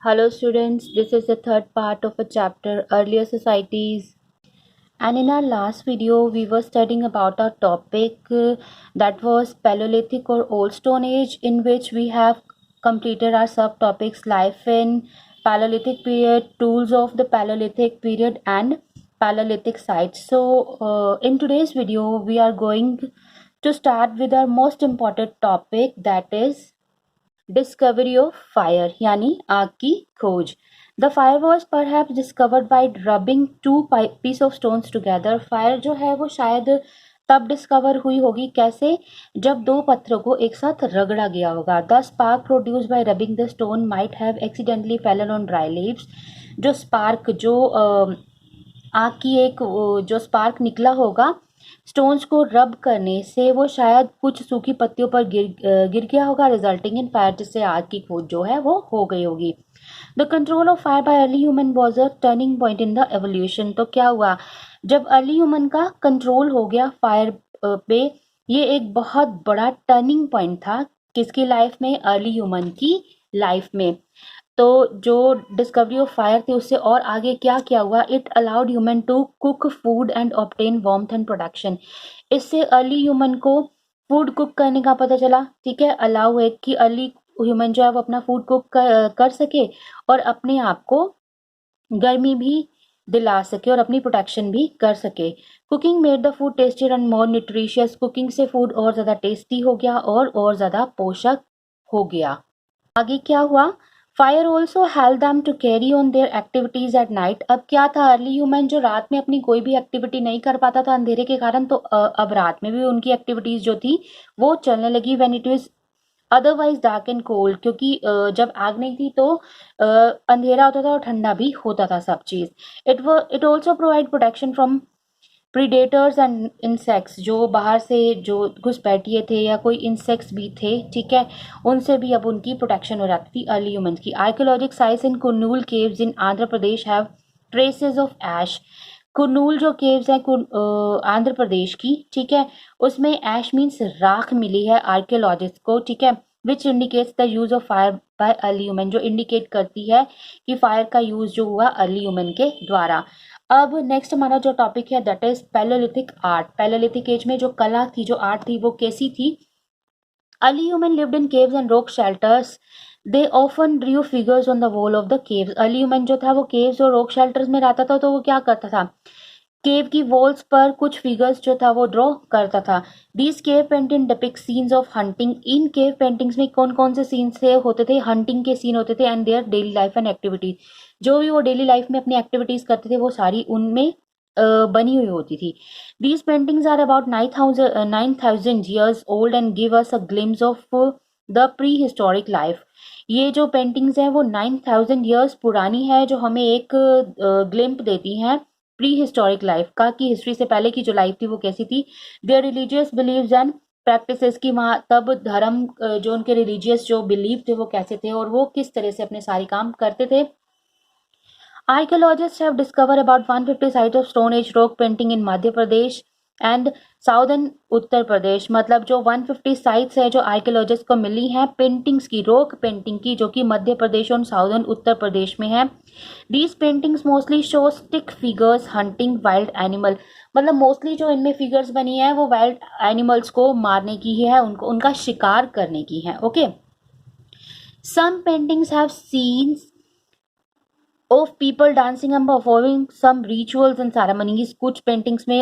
Hello students, this is the third part of a chapter Earlier Societies, and in our last video we were studying about our topic that was Paleolithic or Old Stone Age, in which we have completed our subtopics life in Paleolithic period, tools of the Paleolithic period and Paleolithic sites. So in today's video we are going to start with our most important topic, that is discovery of fire यानी आग की खोज. The fire was perhaps discovered by rubbing two piece of stones together. Fire जो है वो शायद तब discover हुई होगी, कैसे, जब दो पत्थरों को एक साथ रगड़ा गया होगा. The spark produce by rubbing the stone might have accidentally fallen on dry leaves. जो स्पार्क, जो आग की एक जो स्पार्क निकला होगा स्टोन्स को रब करने से, वो शायद कुछ सूखी पत्तियों पर गिर गया होगा, रिजल्टिंग इन फायर, जिससे आग की खोज जो है वो हो गई होगी. The control of fire bye early human was a turning point in the evolution. तो क्या हुआ, जब अर्ली ह्यूमन का कंट्रोल हो गया फायर पे, ये एक बहुत बड़ा टर्निंग पॉइंट था. किसकी लाइफ में? अर्ली ह्यूमन की लाइफ में. तो जो डिस्कवरी ऑफ फायर थी, उससे और आगे क्या क्या हुआ, it allowed human to cook food and obtain warmth and production. इससे अर्ली ह्यूमन को फूड कुक करने का पता चला. ठीक है, अलाउ है कि अर्ली ह्यूमन जो है वो अपना फूड कुक कर सके और अपने आप को गर्मी भी दिला सके और अपनी प्रोटेक्शन भी कर सके. Cooking made the food tastier and more nutritious. Cooking से फूड और ज़्यादा टेस्टी हो गया और ज़्यादा पोषक हो गया. आगे क्या हुआ, fire also help them to carry on their activities at night. अब क्या था, अर्ली ह्यूमन जो रात में अपनी कोई भी एक्टिविटी नहीं कर पाता था अंधेरे के कारण, तो अब रात में भी उनकी एक्टिविटीज जो थी वो चलने लगी. When it was otherwise dark and cold, क्योंकि जब आग नहीं थी तो अंधेरा होता था और ठंडा भी होता था सब चीज. It also provide protection from predators and insects. जो बाहर से जो घुसपैठिए थे या कोई इंसेक्ट्स भी थे, ठीक है, उनसे भी अब उनकी प्रोटेक्शन हो जाती थी अर्ली ह्यूमंस की. Archaeologic sites in Kurnool caves in Andhra Pradesh have traces of ash. Kurnool जो केव्स है आंध्र प्रदेश की, ठीक है, उसमें ऐश मीन्स राख मिली है आर्कियोलॉजिस्ट को, ठीक है, which indicates the use of fire bye early human, जो इंडिकेट करती है कि फायर का यूज जो हुआ अर्ली ह्यूमन के द्वारा. अब नेक्स्ट हमारा जो टॉपिक है that is palaeolithic art. Palaeolithic age में जो कला थी, जो आर्ट थी, वो कैसी थी. Early human lived in caves and rock shelters. They often Drew figures on the wall of the caves. Early human जो था वो केव्स और रॉक शेल्टर्स में रहता था, तो वो क्या करता था, केव की वॉल्स पर कुछ फिगर्स जो था वो ड्रॉ करता था. These cave painting depict scenes of hunting. In cave paintings में कौन कौन से सीन्स होते थे, हंटिंग के सीन होते थे, and their daily life and activities. जो भी वो डेली लाइफ में अपनी एक्टिविटीज करते थे वो सारी उनमें बनी हुई होती थी. These paintings are about 9,000 years old and give us a glimpse of the prehistoric life. ये जो पेंटिंग्स हैं वो 9,000 ईयर्स पुरानी है, जो हमें एक ग्लिम्प देती हैं प्री हिस्टोरिक लाइफ का, कि हिस्ट्री से पहले की जो लाइफ थी वो कैसी थी. Their religious believes and practices की, वहाँ तब धर्म, जो उनके रिलीजियस जो बिलीव थे वो कैसे थे और वो किस तरह से अपने सारे काम करते थे. Archaeologists have discovered about 150 sites of Stone Age rock painting in Madhya Pradesh and southern Uttar Pradesh. मतलब जो 150 साइट्स है जो आर्कियोलॉजिस्ट को मिली हैं पेंटिंग्स की, रॉक पेंटिंग की, जो कि मध्य प्रदेश और साउदर्न उत्तर प्रदेश में है. These paintings mostly show stick figures hunting wild animal. मतलब मोस्टली जो इनमें फिगर्स बनी है वो वाइल्ड एनिमल्स को मारने की ही है, उनको उनका शिकार करने की है. Okay, some paintings have scenes of people dancing and performing some rituals and ceremonies. कुछ पेंटिंग्स में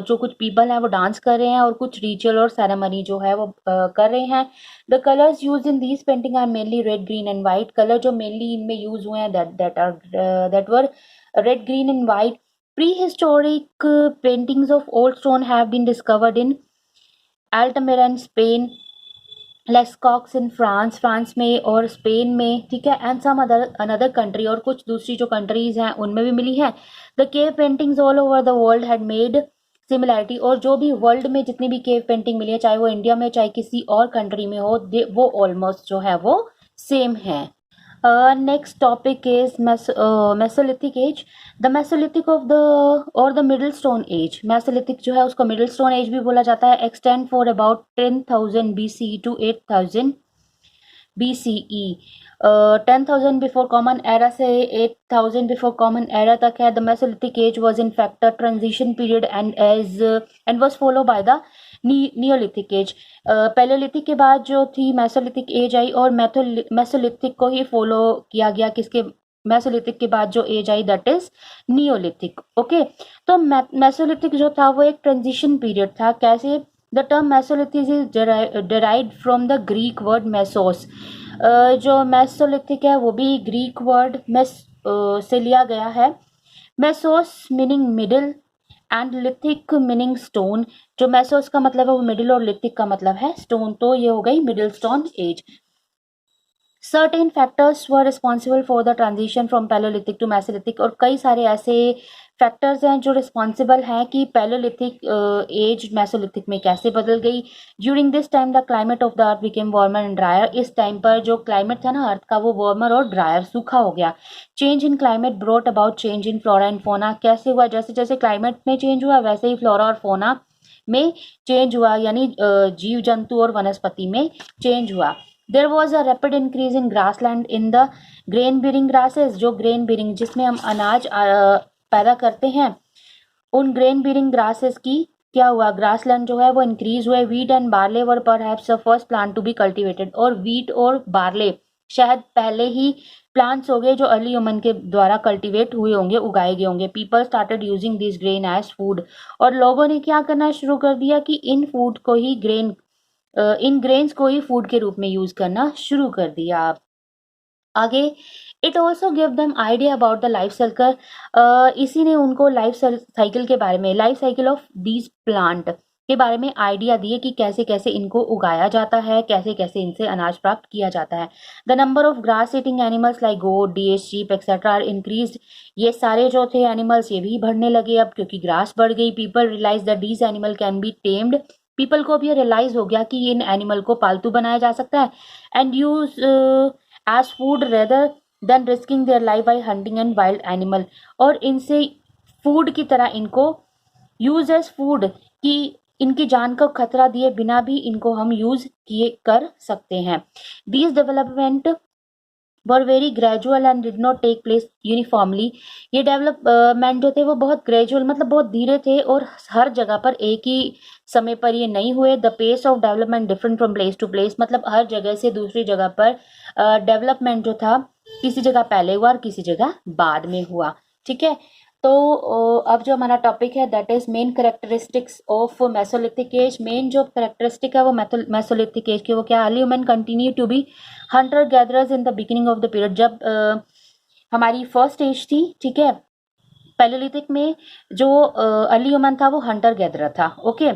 जो कुछ पीपल हैं वो डांस कर रहे हैं और कुछ रिचुअल और सेरेमनी जो है वो कर रहे हैं. The colours used in these painting are mainly red, green and white. Colour जो मेनली इनमें यूज हुए हैं that were red, green and white. Prehistoric paintings of old stone have been discovered in Altamira in Spain, Lascaux in France, France में और Spain में, ठीक है, and some another country, और कुछ दूसरी जो कंट्रीज हैं उनमें भी मिली है. The cave paintings all over the world had made similarity. और जो भी वर्ल्ड में जितनी भी केव पेंटिंग मिली है, चाहे वो इंडिया में चाहे किसी और कंट्री में हो, वो ऑलमोस्ट जो है वो सेम है. Next topic is Mesolithic age. The Mesolithic of the और the middle stone age. Mesolithic जो है उसको मिडिल स्टोन एज भी बोला जाता है. Extend for about 10,000 BC to 8,000 BCE। 10,000 before common era से 8,000 बिफोर कॉमन एरा तक है। The mesolithic age was in fact a transition period and was follow by the Neolithic age. Palaeolithic के बाद जो थी मेसोलिथिक एज आई और Mesolithic को ही follow किया गया। किसके? मेसोलिथिक के बाद जो एज आई दैट इज नियोलिथिक। ओके, तो मेसोलिथिक जो था वो एक ट्रांजिशन पीरियड था। कैसे? The term Mesolithic is derived from the Greek word mesos. जो मेसोलिथिक है वो भी ग्रीक वर्ड से लिया गया है। Mesos meaning middle and lithic meaning stone. जो मेसोस का मतलब है वो मिडिल और लिथिक का मतलब है स्टोन, तो ये हो गई middle stone age. Certain factors were responsible for the transition from palaeolithic to mesolithic, और कई सारे ऐसे फैक्टर्स हैं जो रिस्पॉन्सिबल हैं कि पैलोलिथिक एज मेसोलिथिक में कैसे बदल गई। During this time the climate of the earth became warmer and dryer. इस टाइम पर जो क्लाइमेट था ना अर्थ का वो वार्मर और ड्रायर सूखा हो गया। Change in climate brought about change in flora and fauna. कैसे हुआ? जैसे जैसे क्लाइमेट में चेंज हुआ वैसे ही फ्लोरा और फोना में चेंज हुआ, यानी जीव जंतु और वनस्पति में चेंज हुआ। There was a rapid increase in grassland in the grain bearing grasses। जो grain bearing जिसमें हम अनाज पैदा करते हैं, उन grain bearing grasses की क्या हुआ? grassland जो है वो increase हुए। wheat and barley were perhaps the first plant to be cultivated। और wheat और barley शायद पहले ही प्लांट्स हो गए जो अर्ली ह्यूमन के द्वारा कल्टीवेट हुए होंगे, उगाए गए होंगे। People started using this grain as food. और लोगों ने क्या करना शुरू कर दिया कि इन फूड को ही इन ग्रेन्स को ही फूड के रूप में यूज करना शुरू कर दिया। आगे, it also give them idea about the life cycle. इसी ने उनको लाइफ साइकिल के बारे में, life cycle of these plant के बारे में आइडिया दिए कि कैसे कैसे इनको उगाया जाता है, कैसे कैसे इनसे अनाज प्राप्त किया जाता है। The number of grass eating animals like goat, deer, sheep etcetera are increase. ये सारे जो थे एनिमल्स ये भी बढ़ने लगे अब, क्योंकि ग्रास बढ़ गई। People realize that these animal can be tamed. People को भी रियलाइज हो गया कि इन एनिमल को पालतू बनाया जा सकता है and use as food rather than risking their life by hunting and wild animal. और इनसे फूड की तरह इनको यूज एज फूड, कि इनकी जान को खतरा दिए बिना भी इनको हम यूज किए कर सकते हैं। These development were very gradual and did not take place uniformly. ये डेवलपमेंट जो थे वो बहुत ग्रेजुअल मतलब बहुत धीरे थे और हर जगह पर एक ही समय पर ये नहीं हुए। The pace of development different from place to place, मतलब हर जगह से दूसरी जगह पर डेवलपमेंट जो था किसी जगह पहले हुआ और किसी जगह बाद में हुआ। ठीक है, तो अब जो हमारा टॉपिक है that is main characteristics of mesolithic age. Main जो कैरेक्टरिस्टिक है वो मेसोलिथिक एज की वो क्या? Early human continue to be hunter gatherers in the beginning of the period. जब हमारी फर्स्ट एज थी, ठीक है, पैलोलिथिक में जो अर्ली ह्यूमन था वो हंटर गैदरर था। Okay,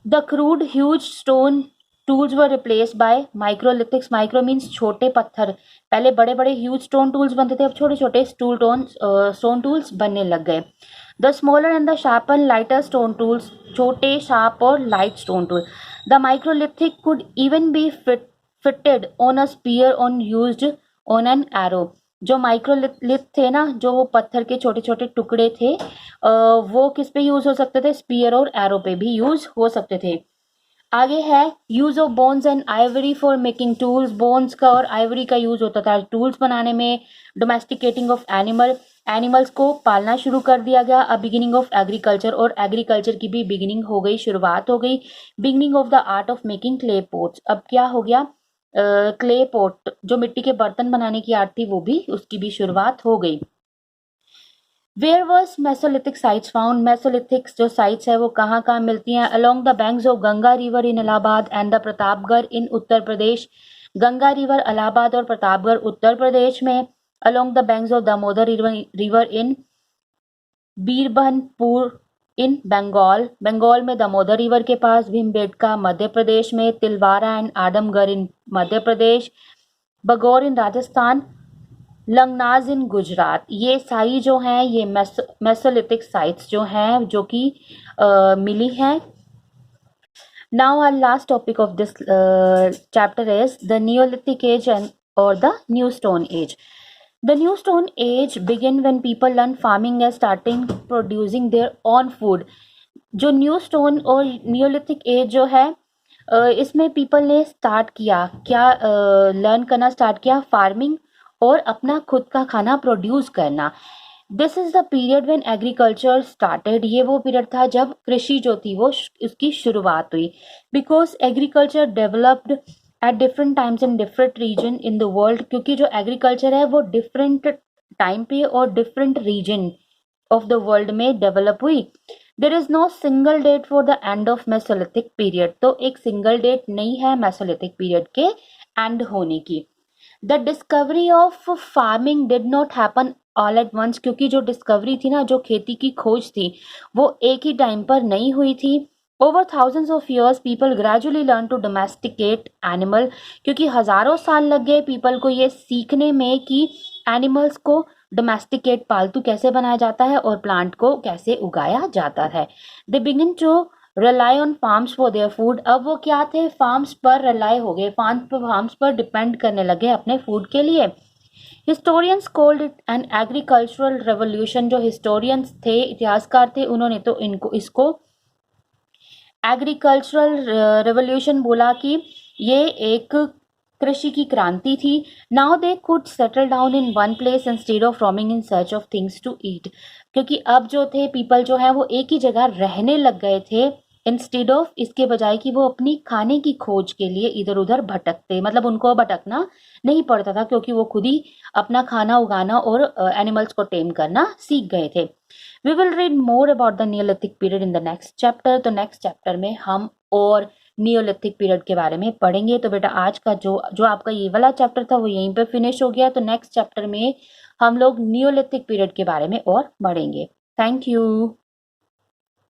the crude huge stone tools were replaced by माइक्रोलिथिक्स। Micro means छोटे पत्थर। पहले बड़े बड़े ह्यूज स्टोन टूल्स बनते थे, अब छोटे छोटे स्टोन टूल्स बनने लग गए। The smaller and the sharper lighter stone tools, छोटे शार्प और light stone tool. The microlithic could even be fitted on a spear on used on an arrow. जो माइक्रोलिथ थे ना, जो वो पत्थर के छोटे छोटे टुकड़े थे, वो किस पे यूज हो सकते थे? स्पीयर और एरो पे भी यूज हो सकते थे। आगे है use of bones and Ivory for making tools. Bones का और आइवरी का यूज होता था टूल्स बनाने में। डोमेस्टिकेटिंग ऑफ एनिमल्स को पालना शुरू कर दिया गया। अ बिगिनिंग ऑफ एग्रीकल्चर, और एग्रीकल्चर की भी बिगिनिंग हो गई, शुरुआत हो गई। Beginning of the art of making clay pots. अब क्या हो गया? क्ले पोट जो मिट्टी के बर्तन बनाने की आर्ट थी वो भी, उसकी भी शुरुआत हो गई। Where was Mesolithic sites found. Mesolithic जो साइट्स है वो कहाँ कहाँ मिलती हैं? Along the banks of Ganga river in Allahabad and the Pratapgarh in Uttar Pradesh. Ganga river Allahabad और प्रतापगढ़ उत्तर प्रदेश में। Along the banks of Damodar river in Birbhanpur in Bengal. Bengal में दामोदर रिवर के पास। भीमबेटका मध्य प्रदेश में। Tilwara and Adamgarh in Madhya Pradesh. Bagor in Rajasthan. Langhnaj इन गुजरात। ये सारी जो हैं ये मेसोलिथिक साइट्स जो हैं जो कि मिली हैं। Now our last topic of this chapter is the Neolithic age and और the new stone age. The new stone age began when people learned farming and starting producing their own food। जो new stone और neolithic age जो है इसमें people ने start किया क्या, learn करना स्टार्ट किया फार्मिंग और अपना खुद का खाना प्रोड्यूस करना। This is the period when agriculture started. ये वो पीरियड था जब कृषि जो थी वो उसकी शुरुआत हुई। Because agriculture developed at different times in different region in the world, क्योंकि जो एग्रीकल्चर है वो डिफरेंट टाइम पे और different region of the world में डेवलप हुई। There is no single date for the end of mesolithic period. तो एक सिंगल डेट नहीं है मेसोलिथिक पीरियड के एंड होने की। The discovery of farming did not happen all at once, क्योंकि जो डिस्कवरी थी ना, जो खेती की खोज थी, वो एक ही टाइम पर नहीं हुई थी। Over thousands of years people gradually learn to domesticate animal, क्योंकि हजारों साल लग गए पीपल को ये सीखने में कि एनिमल्स को डोमेस्टिकेट पालतू कैसे बनाया जाता है और प्लांट को कैसे उगाया जाता है। They begin to rely on farms for their food. अब वो क्या थे, फार्म्स पर रिलाई हो गए, फार्म्स पर डिपेंड करने लगे अपने फूड के लिए। Historians called it an agricultural revolution. जो हिस्टोरियंस थे, इतिहासकार थे, उन्होंने तो इसको एग्रीकल्चरल रेवोल्यूशन बोला कि ये एक कृषि की क्रांति थी। Now they could settle down in one place instead of roaming in search of things to eat, क्योंकि अब जो थे पीपल जो है वो एक ही जगह रहने लग गए थे, इंस्टेड ऑफ इसके बजाय कि वो अपनी खाने की खोज के लिए इधर उधर भटकते। मतलब उनको भटकना नहीं पड़ता था, क्योंकि वो खुद ही अपना खाना उगाना और एनिमल्स को टेम करना सीख गए थे। We will read more about the neolithic period in the next chapter. तो नेक्स्ट चैप्टर में हम और नियोलिथिक पीरियड के बारे में पढ़ेंगे। तो बेटा आज का जो आपका ये वाला चैप्टर था वो यहीं पे फिनिश हो गया। तो नेक्स्ट चैप्टर में हम लोग नियोलिथिक पीरियड के बारे में और पढ़ेंगे। Thank you.